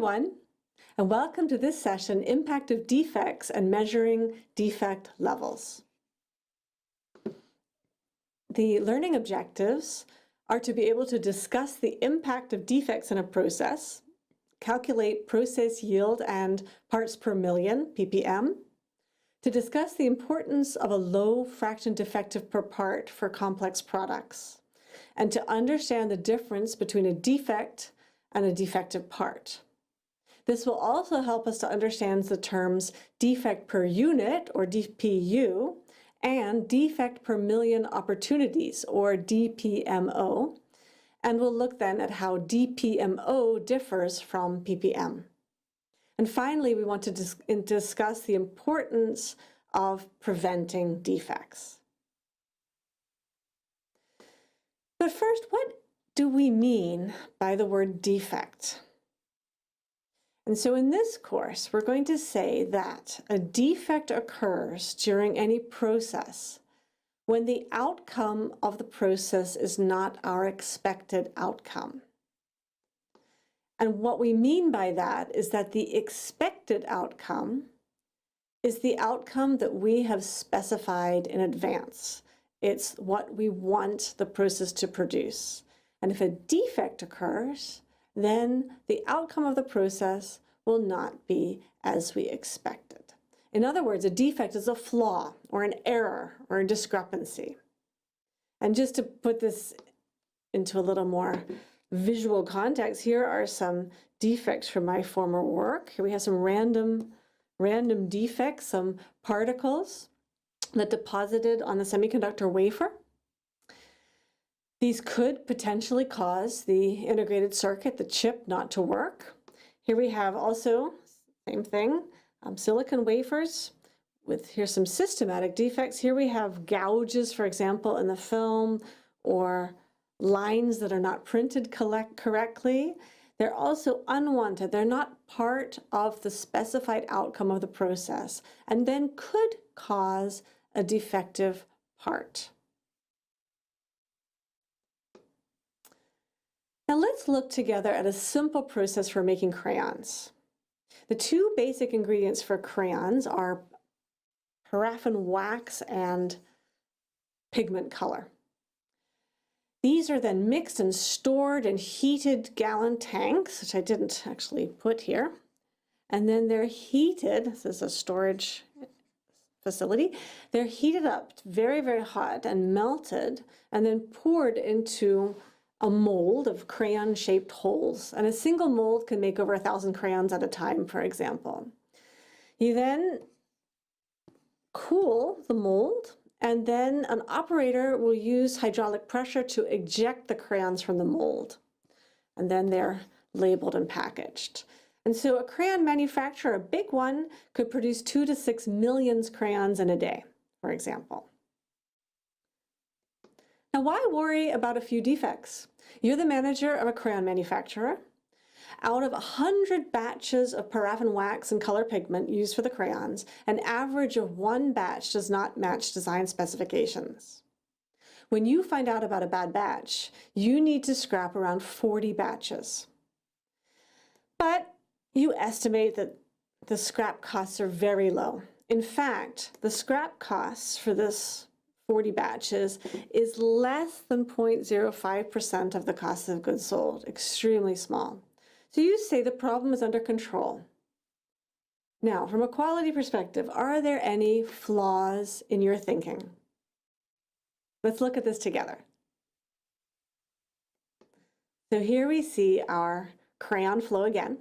everyone, and welcome to this session, Impact of Defects and Measuring Defect Levels. The learning objectives are to be able to discuss the impact of defects in a process, calculate process yield and parts per million, ppm, to discuss the importance of a low fraction defective per part for complex products, and to understand the difference between a defect and a defective part. This will also help us to understand the terms defect per unit, or DPU, and defect per million opportunities, or DPMO, and we'll look then at how DPMO differs from ppm. And finally, we want to discuss the importance of preventing defects. But first, what do we mean by the word defect? And so in this course, we're going to say that a defect occurs during any process when the outcome of the process is not our expected outcome. And what we mean by that is that the expected outcome is the outcome that we have specified in advance. It's what we want the process to produce. And if a defect occurs, then the outcome of the process will not be as we expected. In other words, a defect is a flaw or an error or a discrepancy. And just to put this into a little more visual context, here are some defects from my former work. Here we have some random defects, some particles that deposited on the semiconductor wafer. These could potentially cause the integrated circuit, the chip, not to work. Here we have also, same thing, silicon wafers with, here's some systematic defects. Here we have gouges, for example, in the film, or lines that are not printed correctly. They're also unwanted. They're not part of the specified outcome of the process, and then could cause a defective part. Now let's look together at a simple process for making crayons. The two basic ingredients for crayons are paraffin wax and pigment color. These are then mixed and stored in heated gallon tanks, which I didn't actually put here. And then they're heated, this is a storage facility, they're heated up very, very hot and melted, and then poured into a mold of crayon-shaped holes. And a single mold can make over 1,000 crayons at a time, for example. You then cool the mold, and then an operator will use hydraulic pressure to eject the crayons from the mold. And then they're labeled and packaged. And so a crayon manufacturer, a big one, could produce 2 to 6 million crayons in a day, for example. Now, why worry about a few defects? You're the manager of a crayon manufacturer. Out of 100 batches of paraffin wax and color pigment used for the crayons, an average of 1 batch does not match design specifications. When you find out about a bad batch, you need to scrap around 40 batches. But you estimate that the scrap costs are very low. In fact, the scrap costs for this 40 batches is less than 0.05% of the cost of goods sold, extremely small. So you say the problem is under control. Now, from a quality perspective, are there any flaws in your thinking? Let's look at this together. So here we see our crayon flow again.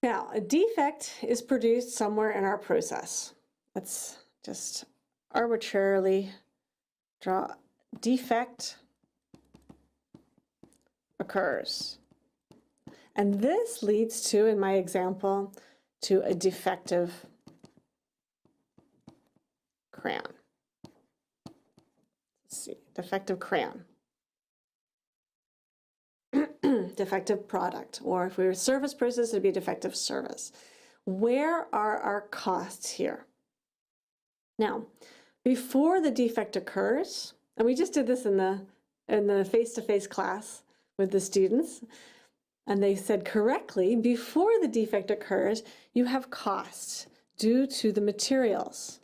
Now, a defect is produced somewhere in our process. Let's just arbitrarily draw defect occurs. And this leads to, in my example, to a defective crayon. Let's see, defective crayon. Defective product, or if we were a service process, it'd be a defective service. Where are our costs here? Now, before the defect occurs, and we just did this in the face-to-face class with the students, And they said correctly, before the defect occurs, you have costs due to the materials.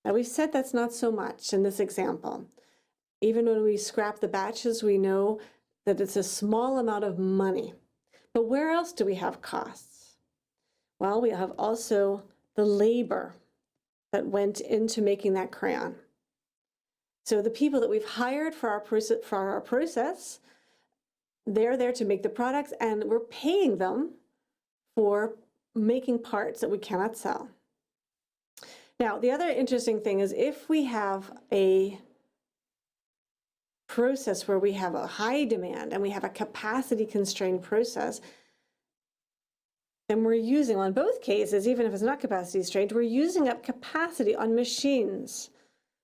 Now we said that's not so much in this example. Even when we scrap the batches, we know that it's a small amount of money. But where else do we have costs? Well, we have also the labor that went into making that crayon. So the people that we've hired for our process, they're there to make the products, and we're paying them for making parts that we cannot sell. Now, the other interesting thing is if we have a process where we have a high demand and we have a capacity constrained process, then we're using, well, in both cases, even if it's not capacity constrained, we're using up capacity on machines.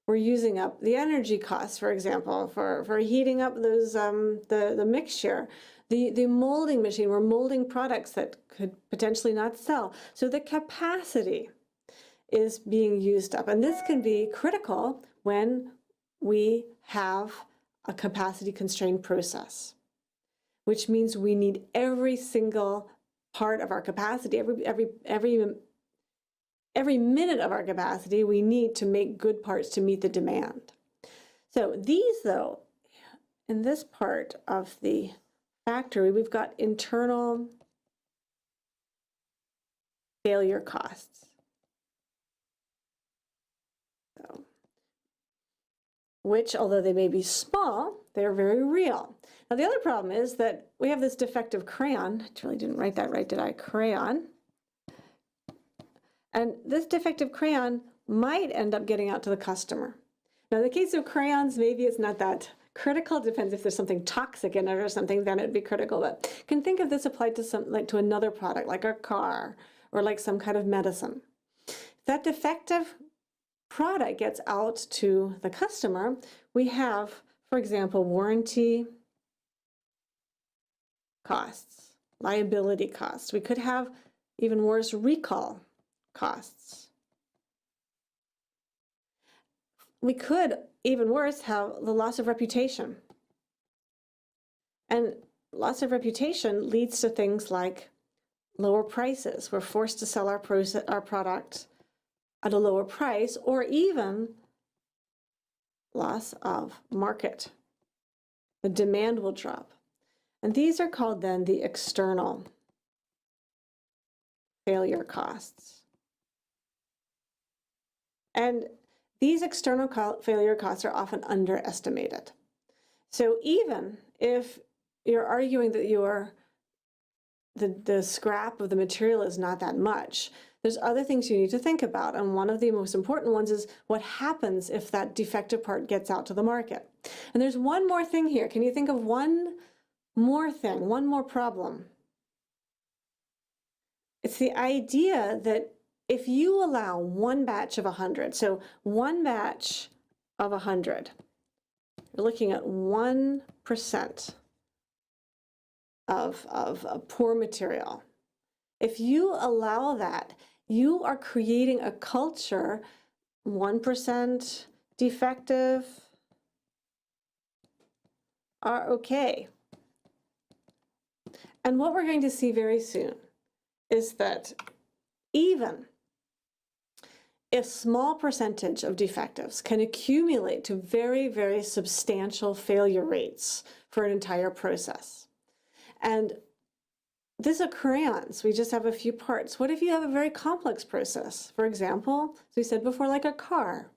We're using up the energy costs, for example, for heating up those the mixture. The molding machine, we're molding products that could potentially not sell. So the capacity is being used up. And this can be critical when we have a capacity constrained process, which means we need every single part of our capacity, every minute of our capacity we need to make good parts to meet the demand. So these, though, in this part of the factory, we've got internal failure costs. So, which, although they may be small, they're very real. Now the other problem is that we have this defective crayon. I really didn't write that right, did I? Crayon. And this defective crayon might end up getting out to the customer. Now, in the case of crayons, maybe it's not that critical. It depends if there's something toxic in it or something, then it'd be critical. But you can think of this applied to to another product, like a car or like some kind of medicine. If that defective product gets out to the customer, we have, for example, warranty costs, liability costs. We could have, even worse, recall costs. We could, even worse, have the loss of reputation. And loss of reputation leads to things like lower prices. We're forced to sell our product at a lower price, or even loss of market. The demand will drop. And these are called then the external failure costs. And these external failure costs are often underestimated. So even if you're arguing that the scrap of the material is not that much, there's other things you need to think about. And one of the most important ones is what happens if that defective part gets out to the market. And there's one more thing here. Can you think of one more thing, one more problem? It's the idea that if you allow one batch of 100, so one batch of 100, you're looking at 1% of poor material. If you allow that, you are creating a culture, 1% defective are okay. And what we're going to see very soon is that even if small percentage of defectives can accumulate to very, very substantial failure rates for an entire process. And these are crayons. We just have a few parts. What if you have a very complex process? For example, as we said before, like a car.